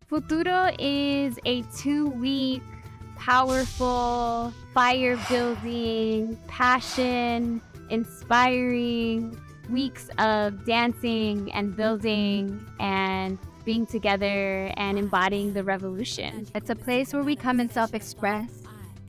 Futuro is a 2-week, powerful, fire-building, passion, inspiring weeks of dancing and building and being together and embodying the revolution. It's a place where we come and self-express.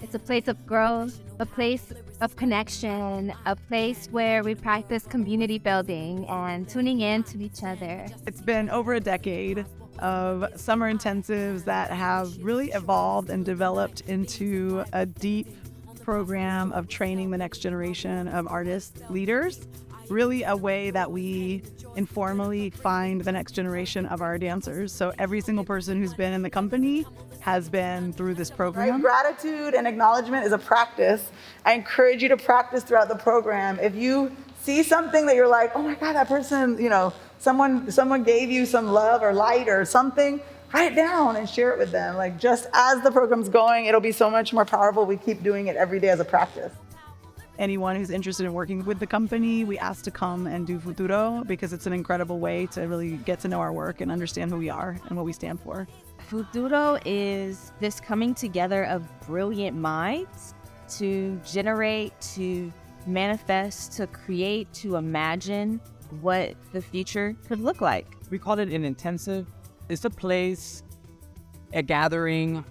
It's a place of growth, a place of connection, a place where we practice community building and tuning in to each other. It's been over a decade of summer intensives that have really evolved and developed into a deep program of training the next generation of artists, leaders, really a way that we informally find the next generation of our dancers. So every single person who's been in the company has been through this program. Gratitude and acknowledgement is a practice. I encourage you to practice throughout the program. If you see something that you're like, oh my God, that person, someone gave you some love or light or something, write it down and share it with them. Like, just as the program's going, it'll be so much more powerful. We keep doing it every day as a practice. Anyone who's interested in working with the company, we ask to come and do Futuro because it's an incredible way to really get to know our work and understand who we are and what we stand for. Futuro is this coming together of brilliant minds to generate, to manifest, to create, to imagine what the future could look like. We call it an intensive. It's a place, a gathering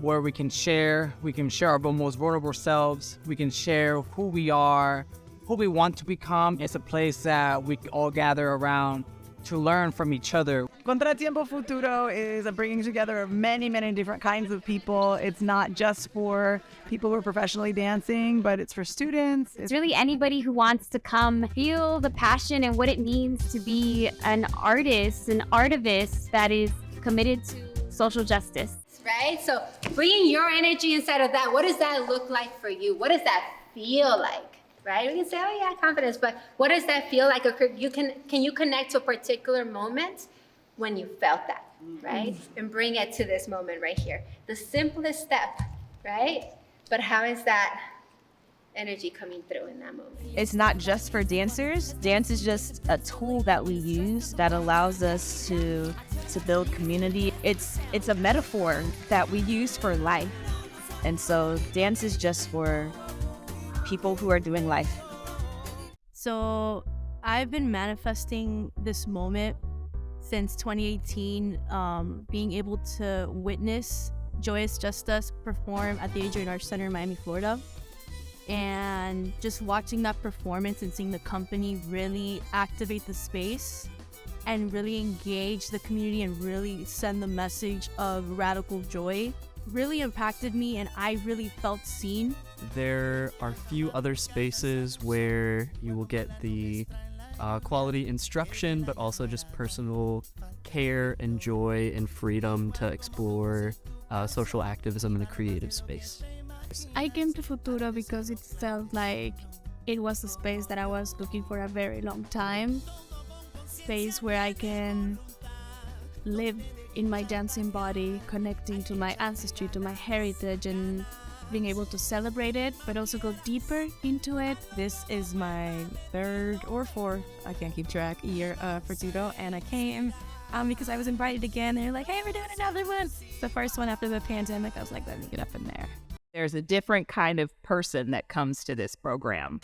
where we can share our most vulnerable selves. We can share who we are, who we want to become. It's a place that we all gather around to learn from each other. Contratiempo Futuro is a bringing together of many, many different kinds of people. It's not just for people who are professionally dancing, but it's for students. It's really anybody who wants to come feel the passion and what it means to be an artist, an artivist that is committed to social justice. Right? So bringing your energy inside of that, what does that look like for you? What does that feel like? Right? We can say, oh yeah, confidence, but what does that feel like? Can you connect to a particular moment when you felt that, right? And bring it to this moment right here. The simplest step, right? But how is that energy coming through in that moment? It's not just for dancers. Dance is just a tool that we use that allows us to build community. It's a metaphor that we use for life. And so dance is just for people who are doing life. So I've been manifesting this moment since 2018, being able to witness Joyous Justus perform at the Adrian Arts Center in Miami, Florida. And just watching that performance and seeing the company really activate the space and really engage the community and really send the message of radical joy really impacted me, and I really felt seen. There are few other spaces where you will get the quality instruction, but also just personal care and joy and freedom to explore social activism in a creative space. I came to Futuro because it felt like it was a space that I was looking for a very long time. Space where I can live in my dancing body, connecting to my ancestry, to my heritage, and being able to celebrate it, but also go deeper into it. This is my third or fourth, I can't keep track, year of Futuro, and I came because I was invited again, and they're like, hey, we're doing another one. The first one after the pandemic, I was like, let me get up in there. There's a different kind of person that comes to this program.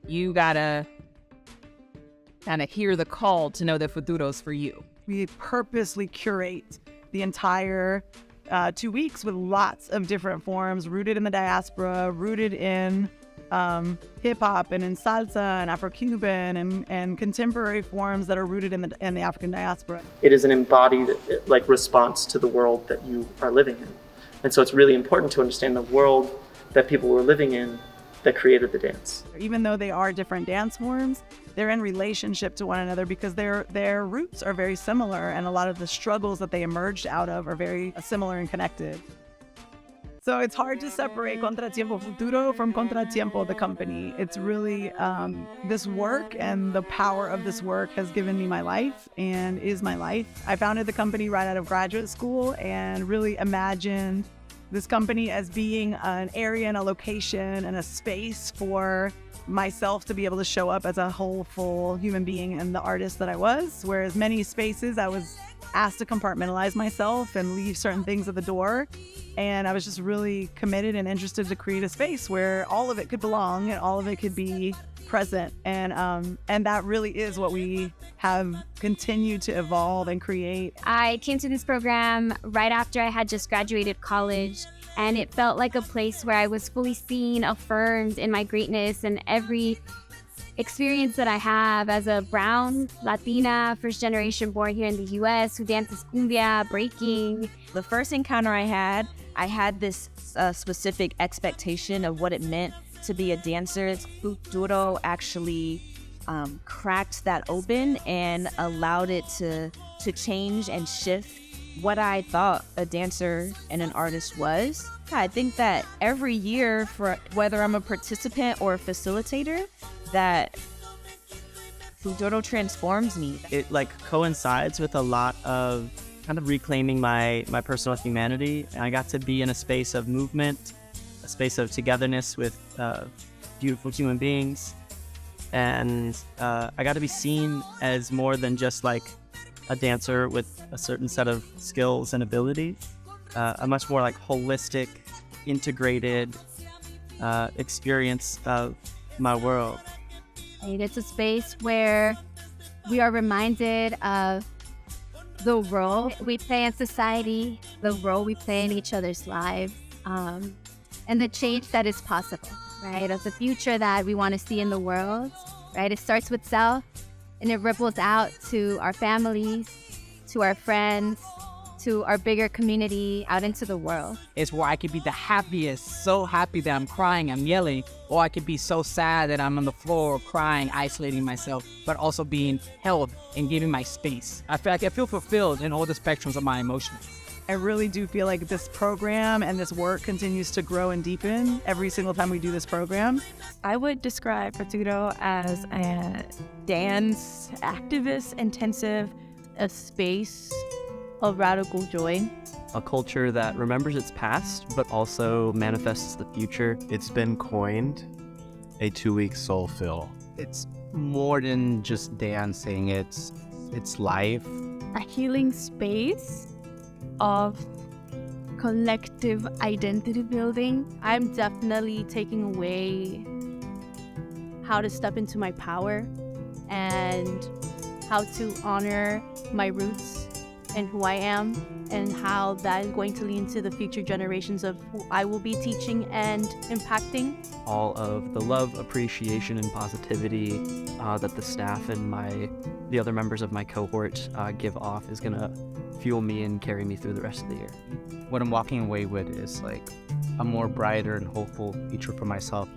You gotta kind of hear the call to know that Futuro's for you. We purposely curate the entire 2 weeks with lots of different forms, rooted in the diaspora, rooted in hip-hop and in salsa and Afro-Cuban and contemporary forms that are rooted in the African diaspora. It is an embodied response to the world that you are living in. And so it's really important to understand the world that people were living in that created the dance. Even though they are different dance forms, they're in relationship to one another because their roots are very similar, and a lot of the struggles that they emerged out of are very similar and connected. So it's hard to separate Contratiempo Futuro from Contratiempo, the company. It's really this work, and the power of this work has given me my life and is my life. I founded the company right out of graduate school and really imagined this company as being an area and a location and a space for myself to be able to show up as a whole, full human being and the artist that I was. Whereas many spaces I was asked to compartmentalize myself and leave certain things at the door. And I was just really committed and interested to create a space where all of it could belong and all of it could be present. And that really is what we have continued to evolve and create. I came to this program right after I had just graduated college, and it felt like a place where I was fully seen, affirmed in my greatness, and every experience that I have as a brown Latina, first generation born here in the US, who dances cumbia, breaking. The first encounter I had this specific expectation of what it meant to be a dancer. Futuro actually cracked that open and allowed it to change and shift what I thought a dancer and an artist was. I think that every year, for whether I'm a participant or a facilitator, that Futuro transforms me. It like coincides with a lot of kind of reclaiming my personal humanity. And I got to be in a space of movement, a space of togetherness with beautiful human beings. And I got to be seen as more than just like a dancer with a certain set of skills and abilities, a much more like holistic, integrated experience of my world. It's a space where we are reminded of the role we play in society, the role we play in each other's lives, and the change that is possible, right? Of the future that we want to see in the world, right? It starts with self, and it ripples out to our families, to our friends, to our bigger community, out into the world. It's where I could be the happiest, so happy that I'm crying, I'm yelling, or I could be so sad that I'm on the floor crying, isolating myself, but also being held and giving my space. I feel fulfilled in all the spectrums of my emotions. I really do feel like this program and this work continues to grow and deepen every single time we do this program. I would describe Futuro as a dance activist intensive, a space of radical joy. A culture that remembers its past, but also manifests the future. It's been coined a 2-week soul fill. It's more than just dancing, it's life. A healing space of collective identity building. I'm definitely taking away how to step into my power and how to honor my roots and who I am, and how that is going to lead into the future generations of who I will be teaching and impacting. All of the love, appreciation, and positivity that the staff and the other members of my cohort give off is gonna fuel me and carry me through the rest of the year. What I'm walking away with is like a more brighter and hopeful future for myself,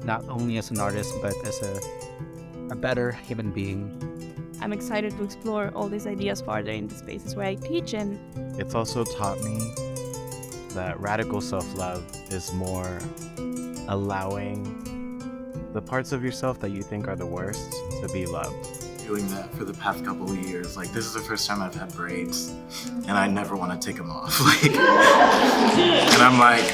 not only as an artist, but as a better human being. I'm excited to explore all these ideas farther in the spaces where I teach. And it's also taught me that radical self-love is more allowing the parts of yourself that you think are the worst to be loved. Doing that for the past couple of years, like this is the first time I've had braids, and I never want to take them off. Like, and I'm like,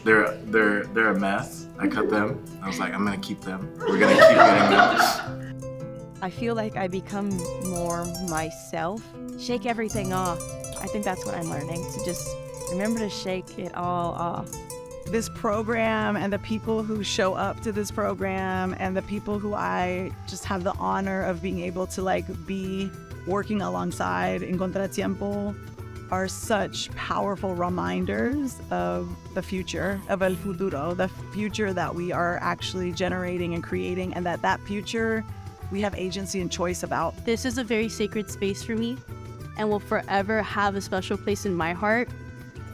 they're a mess. I cut them. I was like, I'm gonna keep them. We're gonna keep getting them. I feel like I become more myself. Shake everything off. I think that's what I'm learning, to just remember to shake it all off. This program and the people who show up to this program and the people who I just have the honor of being able to like be working alongside in Contratiempo are such powerful reminders of the future, of El Futuro, the future that we are actually generating and creating, and that future we have agency and choice about. This is a very sacred space for me and will forever have a special place in my heart.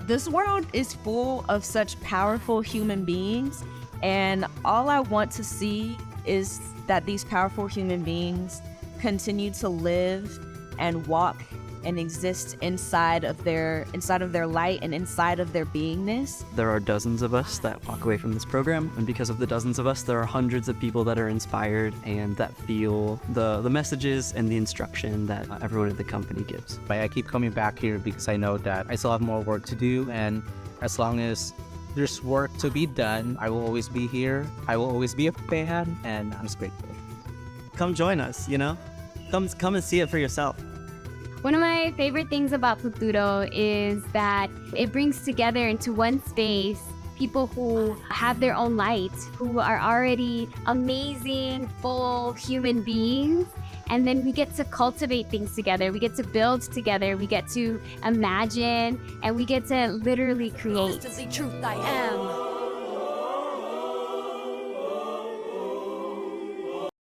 This world is full of such powerful human beings, and all I want to see is that these powerful human beings continue to live and walk and exist inside of their light and inside of their beingness. There are dozens of us that walk away from this program, and because of the dozens of us, there are hundreds of people that are inspired and that feel the messages and the instruction that everyone at the company gives. But I keep coming back here because I know that I still have more work to do, and as long as there's work to be done, I will always be here. I will always be a fan, and I'm just grateful. Come join us, you know? Come and see it for yourself. One of my favorite things about Futuro is that it brings together into one space people who have their own light, who are already amazing, full human beings. And then we get to cultivate things together. We get to build together. We get to imagine, and we get to literally create. Truth I am.